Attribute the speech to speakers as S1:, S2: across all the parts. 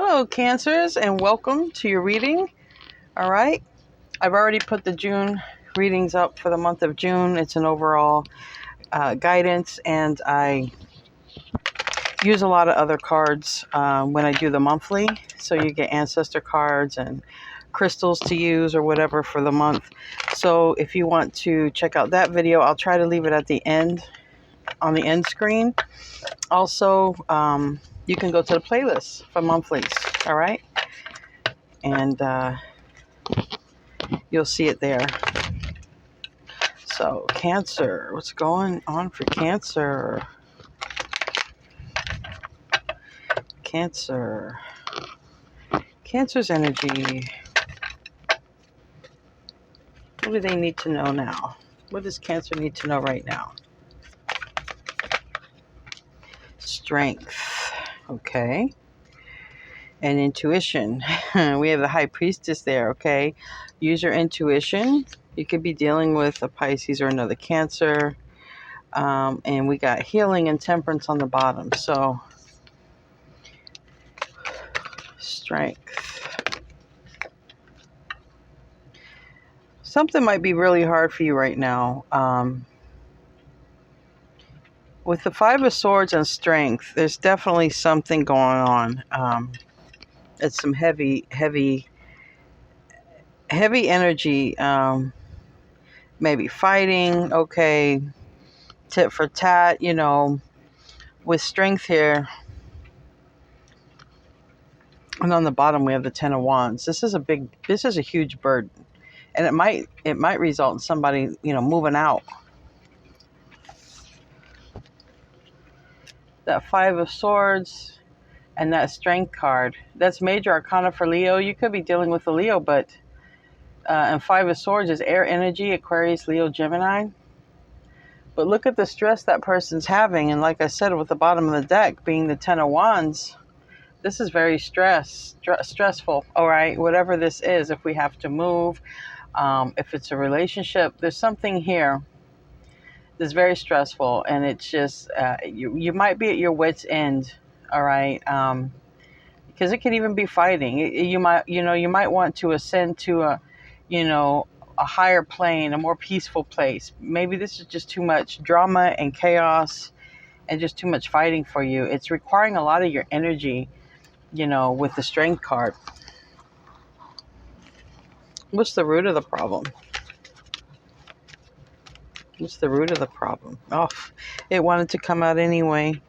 S1: Hello, Cancers, and welcome to your reading. All right. I've already put the June readings up for the month of June. It's an overall guidance, and I use a lot of other cards when I do the monthly. So you get ancestor cards and crystals to use or whatever for the month. So if you want to check out that video, I'll try to leave it at the end on the end screen. Also, you can go to the playlist for monthlies. All right. And you'll see it there. So, Cancer. What's going on for Cancer? Cancer. Cancer's energy. What do they need to know now? What does Cancer need to know right now? Strength. Okay. And intuition. We have the High Priestess there, okay? Use your intuition. You could be dealing with a Pisces or another Cancer. And we got healing and temperance on the bottom. So, strength. Something might be really hard for you right now. With the Five of Swords and strength, there's definitely something going on. It's some heavy energy. Maybe fighting. Okay, tit for tat. With strength here. And on the bottom we have the Ten of Wands. This is a huge burden, and it might result in somebody moving out. That Five of Swords and that Strength card, that's major arcana for Leo. You could be dealing with a Leo, but and Five of Swords is air energy, Aquarius, Leo, Gemini. But look at the stress that person's having, and like I said, with the bottom of the deck being the Ten of Wands, this is very stressful. All right, whatever this is, if we have to move, if it's a relationship, there's something here that's very stressful, and it's just you might be at your wit's end. All right, because it could even be fighting. You might want to ascend to a higher plane, a more peaceful place. Maybe this is just too much drama and chaos and just too much fighting for you. It's requiring a lot of your energy, with the Strength card. What's the root of the problem? What's the root of the problem? Oh, it wanted to come out anyway.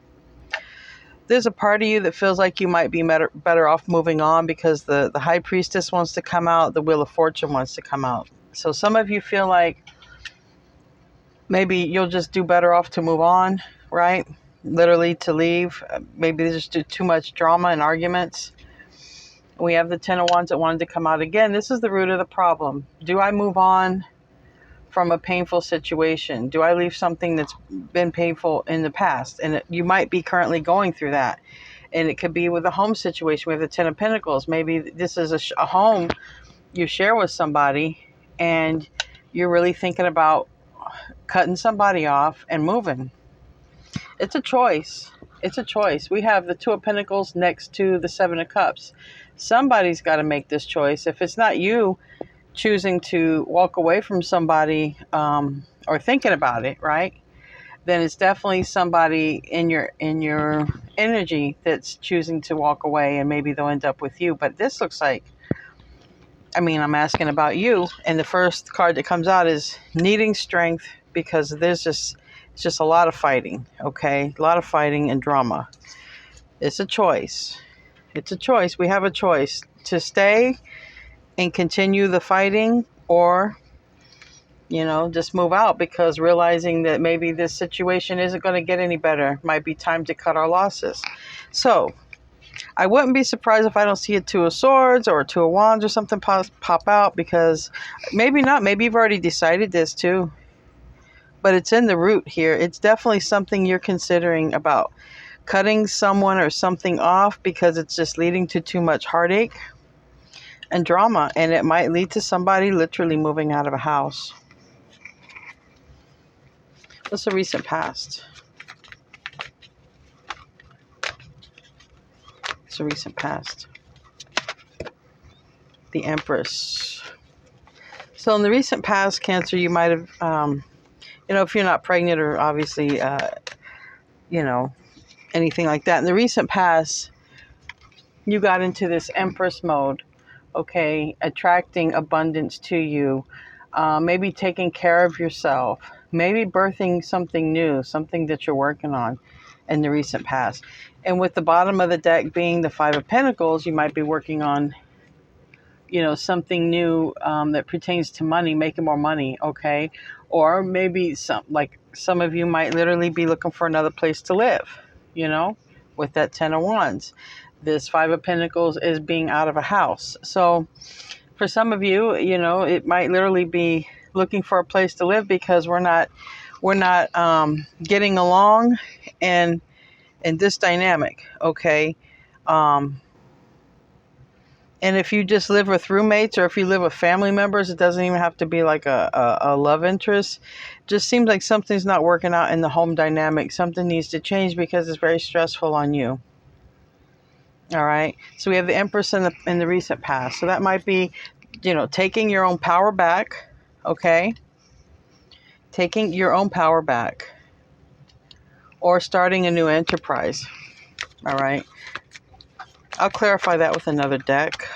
S1: There's a part of you that feels like you might be better off moving on because the High Priestess wants to come out, the Wheel of Fortune wants to come out. So some of you feel like maybe you'll just do better off to move on, right? Literally to leave. Maybe there's just too much drama and arguments. We have the Ten of Wands that wanted to come out again. This is the root of the problem. Do I move on from a painful situation? Do I leave something that's been painful in the past? And you might be currently going through that. And it could be with a home situation. We have the Ten of Pentacles. Maybe this is a home you share with somebody, and you're really thinking about cutting somebody off and moving. It's a choice. It's a choice. We have the Two of Pentacles next to the Seven of Cups. Somebody's got to make this choice. If it's not you choosing to walk away from somebody or thinking about it, right, then it's definitely somebody in your energy that's choosing to walk away, and maybe they'll end up with you. But this looks like, I'm asking about you, and the first card that comes out is needing strength, because it's just a lot of fighting, okay? A lot of fighting and drama. It's a choice. It's a choice. We have a choice to stay and continue the fighting, or just move out, because realizing that maybe this situation isn't going to get any better. Might be time to cut our losses. So I wouldn't be surprised if I don't see a Two of Swords or a Two of Wands or something pop out, because maybe not. Maybe you've already decided this too. But it's in the root here. It's definitely something you're considering about cutting someone or something off, because it's just leading to too much heartache and drama. And it might lead to somebody literally moving out of a house. What's the recent past? It's a recent past. the Empress. So in the recent past, Cancer, you might have, if you're not pregnant or obviously, anything like that. In the recent past, you got into this Empress mode, okay, attracting abundance to you, maybe taking care of yourself, maybe birthing something new, something that you're working on in the recent past. And with the bottom of the deck being the Five of Pentacles, you might be working on, something new that pertains to money, making more money, okay? Or maybe some of you might literally be looking for another place to live, with that Ten of Wands. This Five of Pentacles is being out of a house. So for some of you, it might literally be looking for a place to live because we're not getting along in this dynamic, okay? And if you just live with roommates or if you live with family members, it doesn't even have to be like a love interest. Just seems like something's not working out in the home dynamic. Something needs to change because it's very stressful on you. All right. So we have the Empress in the recent past. So that might be, taking your own power back. Okay. Taking your own power back. Or starting a new enterprise. All right. I'll clarify that with another deck.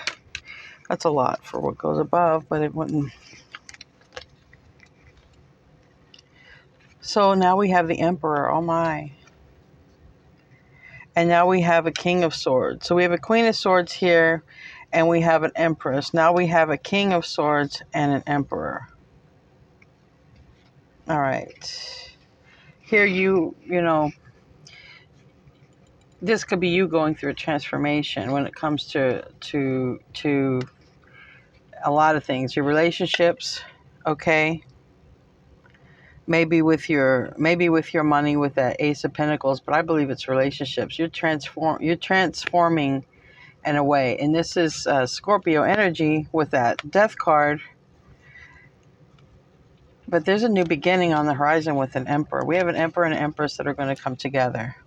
S1: That's a lot for what goes above, but it wouldn't. So now we have the Emperor. Oh my. And now we have a King of Swords. So we have a Queen of Swords here, and we have an Empress. Now we have a King of Swords and an Emperor. All right. Here this could be you going through a transformation when it comes to a lot of things. Your relationships, okay? Maybe with your money with that Ace of Pentacles, but I believe it's relationships. You're transforming in a way. And this is Scorpio energy with that Death card. But there's a new beginning on the horizon with an Emperor. We have an Emperor and an Empress that are going to come together.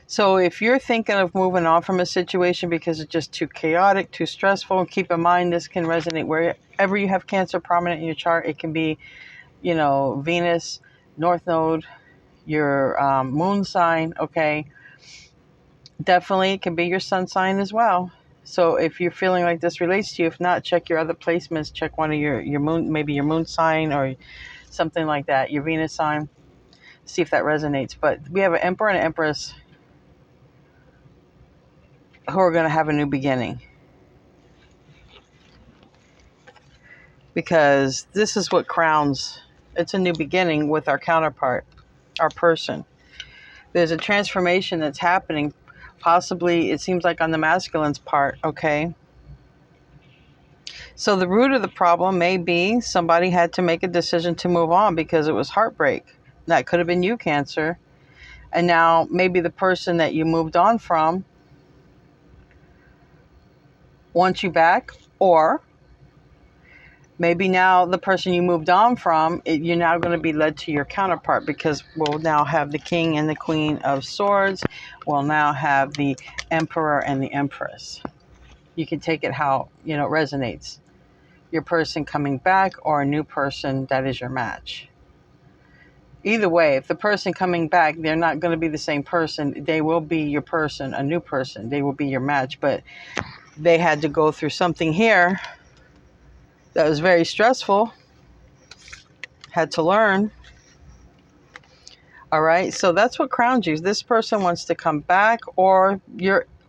S1: So if you're thinking of moving on from a situation because it's just too chaotic, too stressful, keep in mind this can resonate wherever you have Cancer prominent in your chart. It can be, Venus, North Node, your moon sign, okay? Definitely it can be your sun sign as well. So if you're feeling like this relates to you, if not, check your other placements. Check one of your moon, maybe your moon sign or something like that, your Venus sign. See if that resonates. But we have an Emperor and an Empress who are going to have a new beginning. Because this is what crowns, it's a new beginning with our counterpart, our person. There's a transformation that's happening, possibly, it seems like on the masculine's part, okay? So the root of the problem may be somebody had to make a decision to move on because it was heartbreak. That could have been you, Cancer. And now maybe the person that you moved on from wants you back, or maybe now the person you moved on from, you're now going to be led to your counterpart because we'll now have the King and the Queen of Swords. We'll now have the Emperor and the Empress. You can take it how, it resonates. Your person coming back or a new person that is your match. Either way, if the person coming back, they're not going to be the same person. They will be your person, a new person. They will be your match. But they had to go through something here that was very stressful. Had to learn. All right. So that's what crowns you. This person wants to come back, or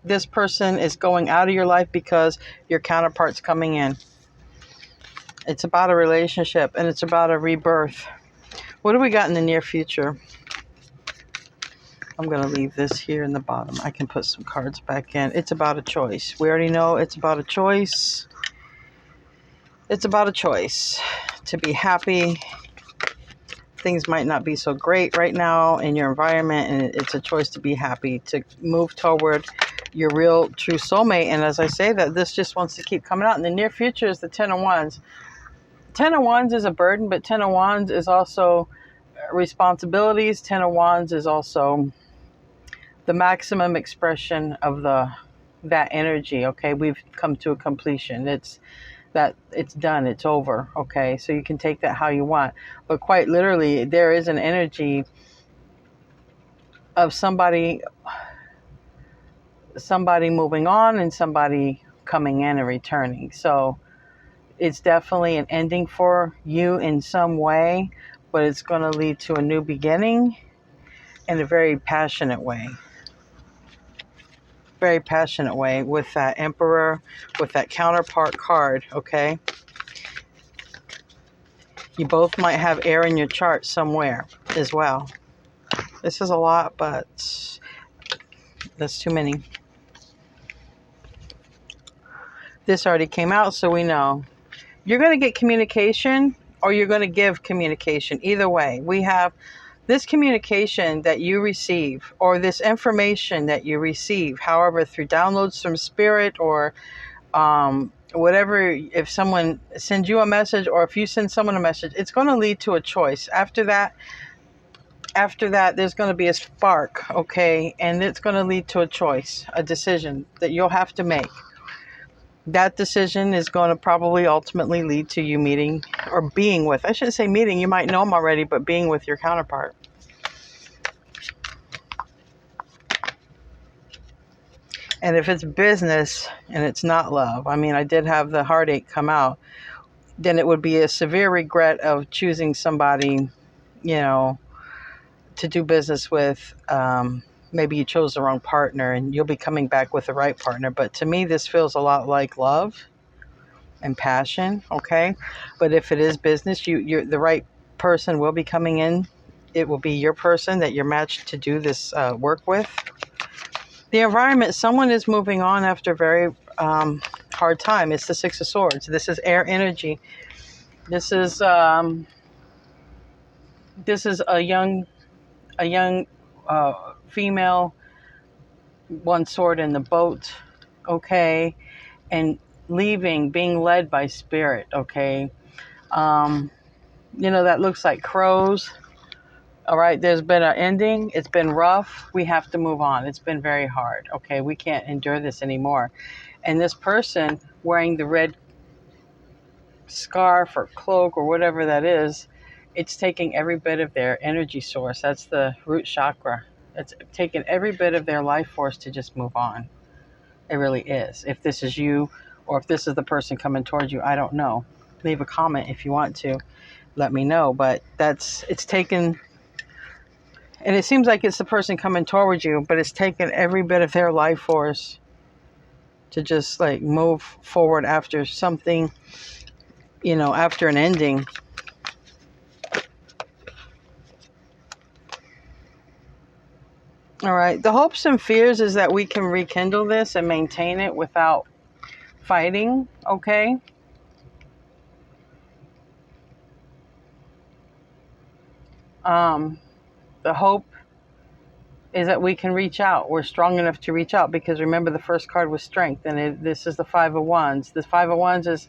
S1: this person is going out of your life because your counterpart's coming in. It's about a relationship and it's about a rebirth. What do we got in the near future? I'm going to leave this here in the bottom. I can put some cards back in. It's about a choice. We already know it's about a choice. It's about a choice to be happy. Things might not be so great right now in your environment, and it's a choice to be happy, to move toward your real, true soulmate. And as I say that, this just wants to keep coming out. In the near future is the Ten of Wands. Ten of Wands is a burden, but Ten of Wands is also responsibilities. Ten of Wands is also the maximum expression of the that energy. Okay, we've come to a completion. It's done. It's over. Okay, so you can take that how you want, but quite literally, there is an energy of somebody moving on and somebody coming in and returning. So it's definitely an ending for you in some way, but it's going to lead to a new beginning in a very passionate way. Very passionate way with that Emperor, with that counterpart card, okay? You both might have air in your chart somewhere as well. This is a lot, but that's too many. This already came out, so we know. You're going to get communication or you're going to give communication. Either way, we have this communication that you receive or this information that you receive, however, through downloads from spirit or whatever. If someone sends you a message or if you send someone a message, it's going to lead to a choice. After that, there's going to be a spark, okay? And it's going to lead to a choice, a decision that you'll have to make. That decision is going to probably ultimately lead to you meeting or being with, I shouldn't say meeting, you might know them already, but being with your counterpart. And if it's business and it's not love, I mean, I did have the heartache come out, then it would be a severe regret of choosing somebody, to do business with. Maybe you chose the wrong partner and you'll be coming back with the right partner. But to me, this feels a lot like love and passion, okay? But if it is business, you're the right person will be coming in. It will be your person that you're matched to do this work with. The environment, someone is moving on after a very hard time. It's the Six of Swords. This is air energy. This is a young female, one sword in the boat, okay, and leaving, being led by spirit, okay. That looks like crows. All right, there's been an ending. It's been rough. We have to move on. It's been very hard. Okay, we can't endure this anymore. And this person wearing the red scarf or cloak or whatever that is, it's taking every bit of their energy source. That's the root chakra. It's taking every bit of their life force to just move on. It really is. If this is you or if this is the person coming towards you, I don't know. Leave a comment if you want to. Let me know. But it's taken, and it seems like it's the person coming towards you, but it's taken every bit of their life force to just like move forward after something, after an ending. All right. The hopes and fears is that we can rekindle this and maintain it without fighting, okay? The hope is that we can reach out. We're strong enough to reach out because remember the first card was strength, and this is the Five of Wands. The Five of Wands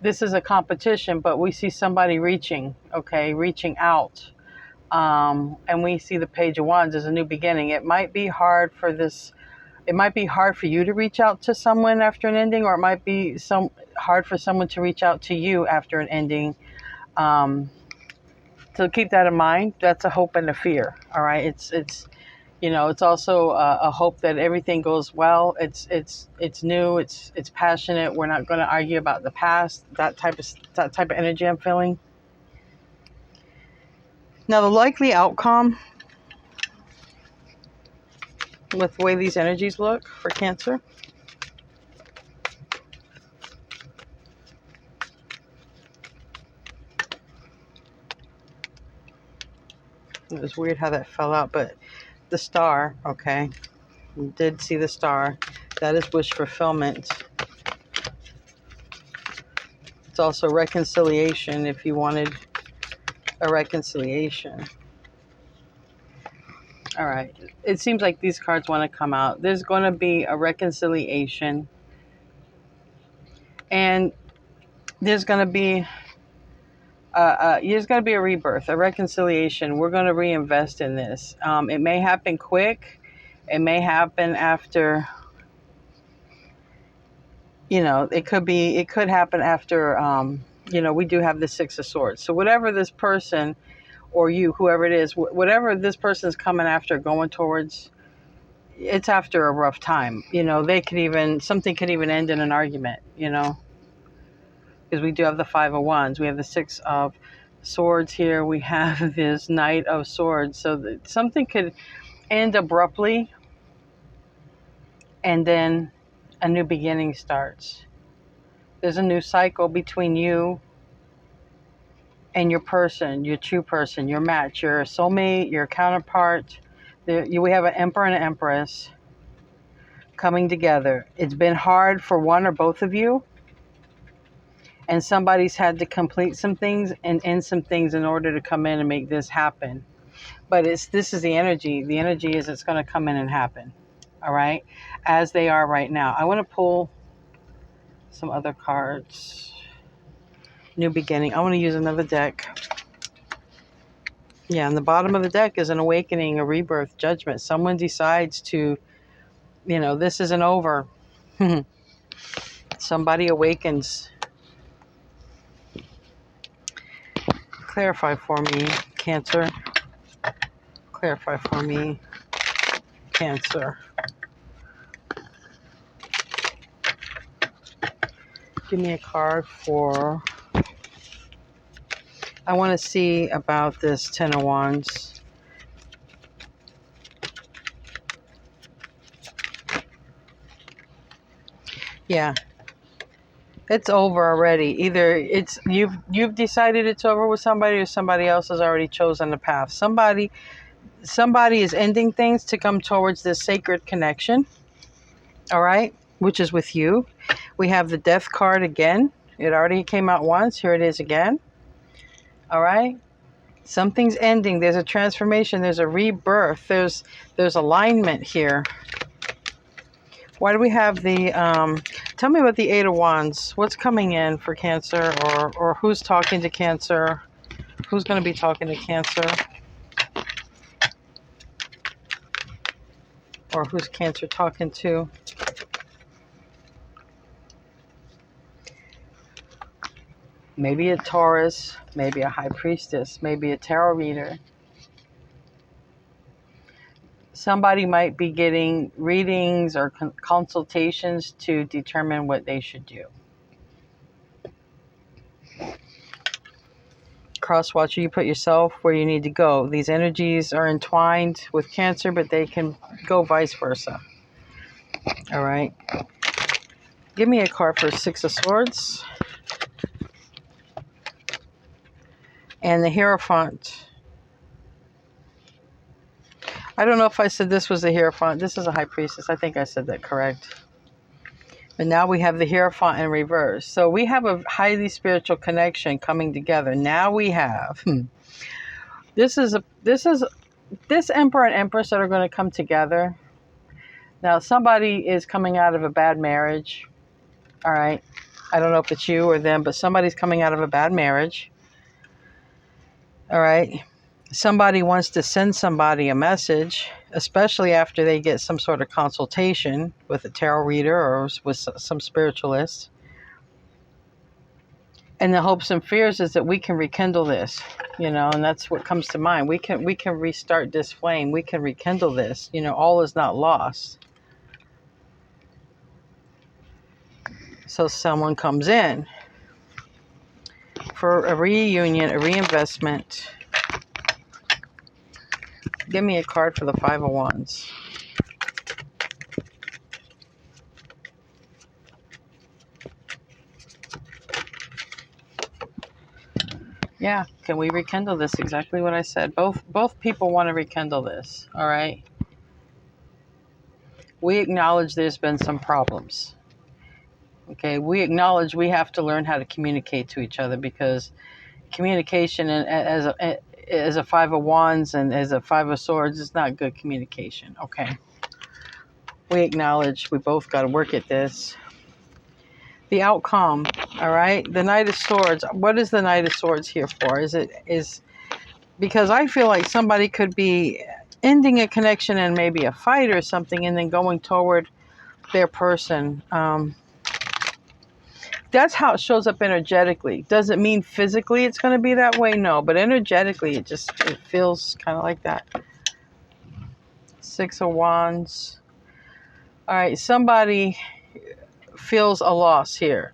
S1: this is a competition, but we see somebody reaching, okay, reaching out. And we see the Page of Wands as a new beginning. It might be hard for you to reach out to someone after an ending, or it might be hard for someone to reach out to you after an ending. So keep that in mind. That's a hope and a fear. All right. It's also a hope that everything goes well. It's new. It's passionate. We're not going to argue about the past. That type of energy I'm feeling. Now the likely outcome with the way these energies look for Cancer. It was weird how that fell out, but the star, okay. We did see the star. That is wish fulfillment. It's also reconciliation if you wanted a reconciliation. All right. It seems like these cards want to come out. There's going to be a reconciliation. And there's going to be a rebirth, a reconciliation. We're going to reinvest in this. It may happen quick. It may happen after You know, it could happen after, you know, we do have the Six of Swords. So whatever this person or you, whoever it is, whatever this person's coming after, going towards, it's after a rough time. You know, something could even end in an argument, you know, because we do have the Five of Wands. We have the Six of Swords here. We have this Knight of Swords. So that something could end abruptly, and then a new beginning starts. There's a new cycle between you and your person, your true person, your match, your soulmate, your counterpart. We have an Emperor and an Empress coming together. It's been hard for one or both of you, and somebody's had to complete some things and end some things in order to come in and make this happen. But this is the energy. The energy is it's going to come in and happen. All right, as they are right now. I want to pull some other cards. New beginning. I want to use another deck. Yeah, and the bottom of the deck is an awakening, a rebirth, judgment. Someone decides to, you know, this isn't over. Somebody awakens. Clarify for me, Cancer. Clarify for me, Cancer. Give me a card for... I want to see about this Ten of Wands. Yeah. It's over already. Either it's you've decided it's over with somebody, or somebody else has already chosen the path. Somebody is ending things to come towards this sacred connection. All right, which is with you. We have the Death card again. It already came out once. Here it is again. All right. Something's ending. There's a transformation. There's a rebirth. There's alignment here. Why do we have the... tell me about the Eight of Wands. What's coming in for Cancer, or who's talking to Cancer? Who's going to be talking to Cancer? Or who's Cancer talking to? Maybe a Taurus, maybe a High Priestess, maybe a tarot reader. Somebody might be getting readings or consultations to determine what they should do. Cross watcher, you put yourself where you need to go. These energies are entwined with Cancer, but they can go vice versa. All right. Give me a card for Six of Swords. And the Hierophant. I don't know if I said this was a Hierophant. This is a High Priestess. I think I said that correct. But now we have the Hierophant in reverse. So we have a highly spiritual connection coming together. Now we have... This Emperor and Empress that are going to come together. Now somebody is coming out of a bad marriage. All right. I don't know if it's you or them, but somebody's coming out of a bad marriage. All right. Somebody wants to send somebody a message, especially after they get some sort of consultation with a tarot reader or with some spiritualist. And the hopes and fears is that we can rekindle this, you know, and that's what comes to mind. We can restart this flame. We can rekindle this. You know, all is not lost. So someone comes in for a reunion, a reinvestment. Give me a card for the Five of Wands. Yeah, can we rekindle this? Exactly what I said. Both people want to rekindle this, all right? We acknowledge there's been some problems. Okay, we acknowledge we have to learn how to communicate to each other, because communication as a Five of Wands and as a Five of Swords is not good communication, okay? We acknowledge we both got to work at this. The outcome, all right? The Knight of Swords. What is the Knight of Swords here for? Is because I feel like somebody could be ending a connection and maybe a fight or something, and then going toward their person. That's how it shows up energetically. Doesn't mean physically it's going to be that way, no. But energetically, it feels kind of like that. 6 of Wands. All right, somebody feels a loss here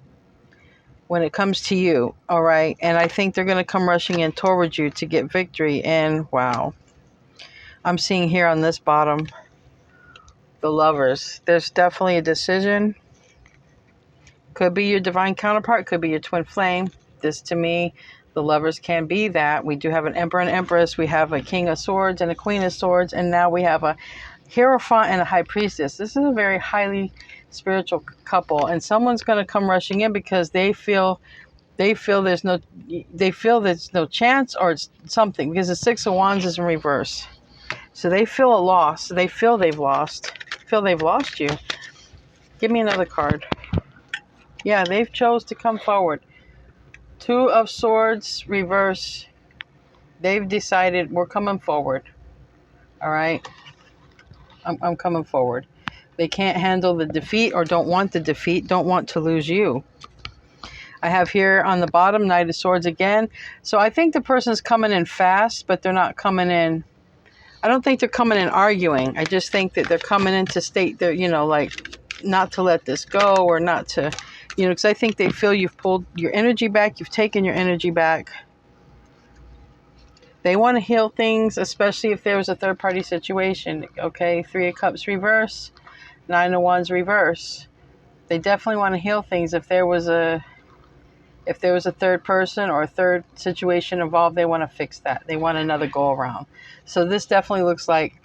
S1: when it comes to you, all right? And I think they're going to come rushing in towards you to get victory. And wow, I'm seeing here on this bottom, the Lovers. There's definitely a decision. Could be your divine counterpart, could be your twin flame. This, to me, the Lovers can be that. We do have an Emperor and Empress. We have a King of Swords and a Queen of Swords. And now we have a Hierophant and a High Priestess. This is a very highly spiritual couple. And someone's going to come rushing in because they feel there's no chance, or it's something, because the 6 of Wands is in reverse. So they feel a loss. They feel they've lost. Feel they've lost you. Give me another card. Yeah, they've chose to come forward. 2 of Swords, reverse. They've decided we're coming forward. All right? I'm coming forward. They can't handle the defeat, or don't want the defeat, don't want to lose you. I have here on the bottom, Knight of Swords again. So I think the person's coming in fast, but they're not coming in. I don't think they're coming in arguing. I just think that they're coming in to state their, like, not to let this go, or not to, because I think they feel you've pulled your energy back. You've taken your energy back. They want to heal things, especially if there was a third-party situation. Okay, 3 of Cups reverse, 9 of Wands reverse. They definitely want to heal things. If there was a third person or a third situation involved, they want to fix that. They want another go around. So this definitely looks like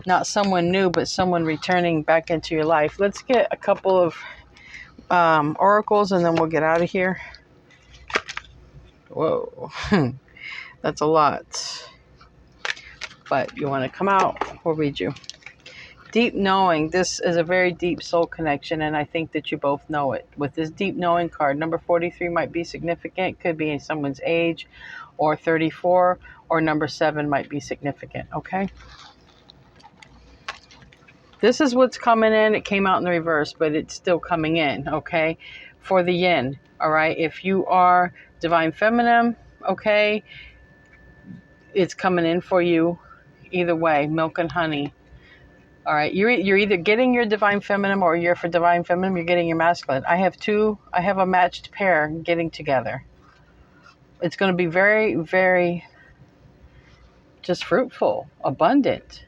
S1: not someone new, but someone returning back into your life. Let's get a couple of oracles, and then we'll get out of here. Whoa. That's a lot. But you want to come out, we'll read you. Deep knowing. This is a very deep soul connection, and I think that you both know it. With this deep knowing card, number 43 might be significant. Could be someone's age, or 34, or number 7 might be significant, okay? This is what's coming in. It came out in the reverse, but it's still coming in, okay? For the yin, all right? If you are divine feminine, okay, it's coming in for you either way, milk and honey. All right, you're either getting your divine feminine, or you're for divine feminine, you're getting your masculine. I have a matched pair getting together. It's going to be very, very just fruitful, abundant.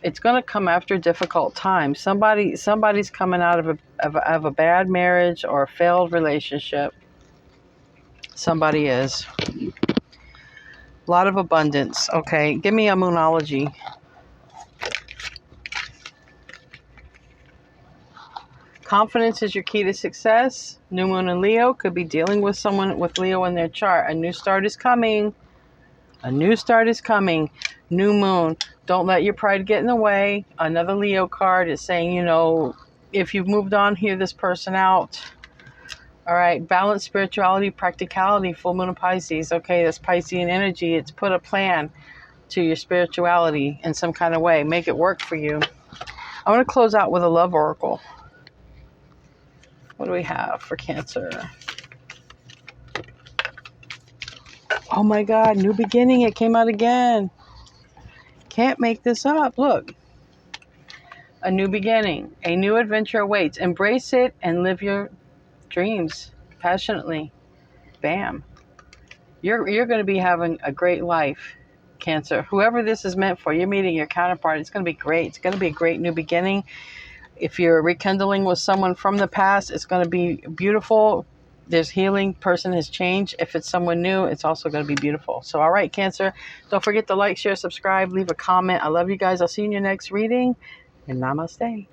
S1: It's going to come after difficult times. Somebody's coming out of a bad marriage or a failed relationship. Somebody is. A lot of abundance. Okay, give me a moonology. Confidence is your key to success. New moon in Leo. Could be dealing with someone with Leo in their chart. A new start is coming. A new start is coming. New moon. Don't let your pride get in the way. Another Leo card is saying, if you've moved on, hear this person out. All right. Balance, spirituality, practicality. Full moon of Pisces. Okay, that's Piscean energy. It's put a plan to your spirituality in some kind of way. Make it work for you. I want to close out with a love oracle. What do we have for Cancer? Oh my God, new beginning. It came out again. Can't make this up. Look. A new beginning. A new adventure awaits. Embrace it and live your dreams passionately. Bam. You're going to be having a great life, Cancer. Whoever this is meant for, you're meeting your counterpart. It's going to be great. It's going to be a great new beginning. If you're rekindling with someone from the past, it's going to be beautiful. There's healing. Person has changed. If it's someone new, it's also going to be beautiful. So, all right, Cancer, don't forget to like, share, subscribe, leave a comment. I love you guys. I'll see you in your next reading. And namaste.